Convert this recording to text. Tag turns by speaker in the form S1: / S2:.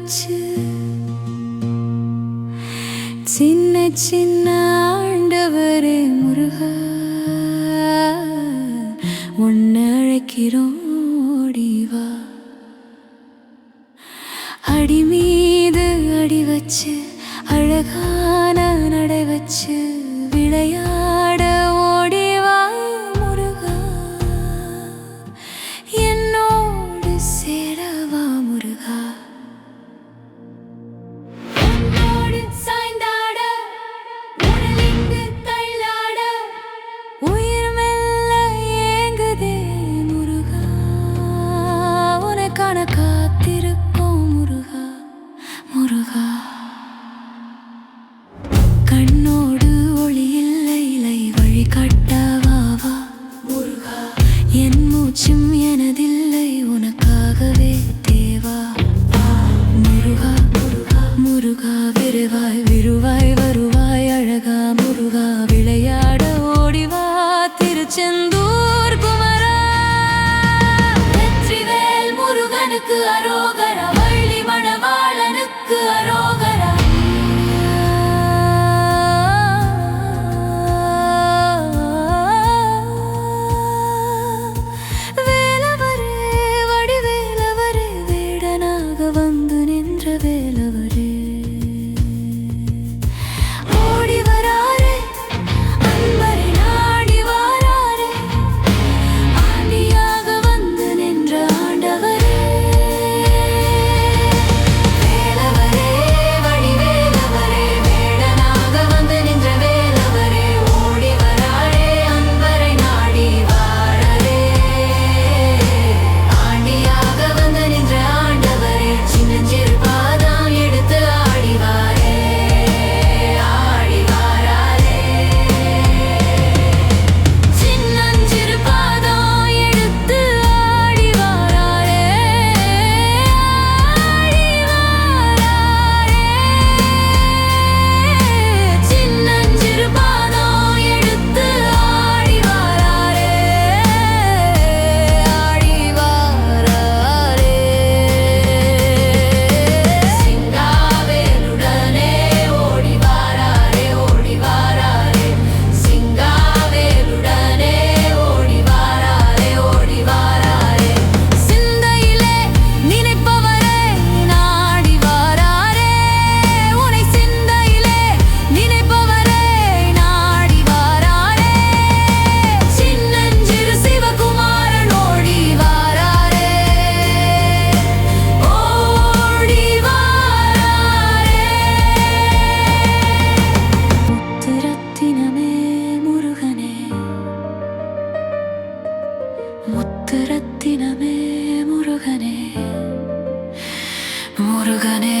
S1: வச்சு சின்ன சின்ன ஆண்டவரே முருகா உன்னை அழைக்கிறோம் ஓடிவா. அடி மீது அடி வச்சு அழகான நடை வச்சு விளையாட ஓடிவா முருகா, என்னோடு சேரவா முருகா. உன்னோடு சாய்ந்தாட உடலிங்கு தள்ளாட உயிர் மெல்ல ஏங்குதே முருகா, உனக்கான காத்திருக்கோம் முருகா முருகா. கண்ணோடு ஒளி இல்லை இல்லை வழி காட்டவாவா முருகா, என் மூச்சும் எனதில்லை உனக்காகவே தேவா முருகா முருகா முருகா. விரைவாய் விருவாய் வருவாய் அழகா முருகா, விளையாட ஓடிவா திருச்செந்தூர் குமரா. வெற்றிவேல் முருகனுக்கு அரோகரா, வள்ளி மணவாளனுக்கு அரோகரா. வேலவரே வடிவேலவரே வேடனாக வந்து நின்ற வேலவரே ஓடி வராரே, அன்பரை நாடி வாராரே, ஆண்டியாக வந்து நின்ற ஆண்டவரே. வேலவரே வடிவேலவரே வேடனாக வந்து நின்ற வேலவரே ஓடி வராரே, அன்பரை நாடி வாராரே, ஆண்டியாக வந்து நின்ற ஆண்டவரே. சின்னஞ்சிறு பாதம் எடுத்து ஆடி வாரே ஆடி வாராரே, சின்னஞ்சிறு பாதம் எடுத்து ஆடி வாராரே ஆடி வாராரே, சின்னஞ்சிறு பாதம் எடுத்து ஆடி வாராரே ஆடி வாராரே. சிங்காவேலுடனே ஓடி வாராரே ஓடி வாராரே, சிங்காவேலுடனே ஓடி வாராரே ஓடி வாராரே. சிந்தையிலே நினைப்பவரே நாடி வாராரே, உனை சிந்தையிலே நினைப்பவரே நாடி வாராரே. சின்னஞ்சிறு சிவகுமாரன் ஓடி வாராரே ஓடி வாராரே. முத்துரத்தினமே முருகனே, முத்துரத்தினமே முருகனே முருகனே.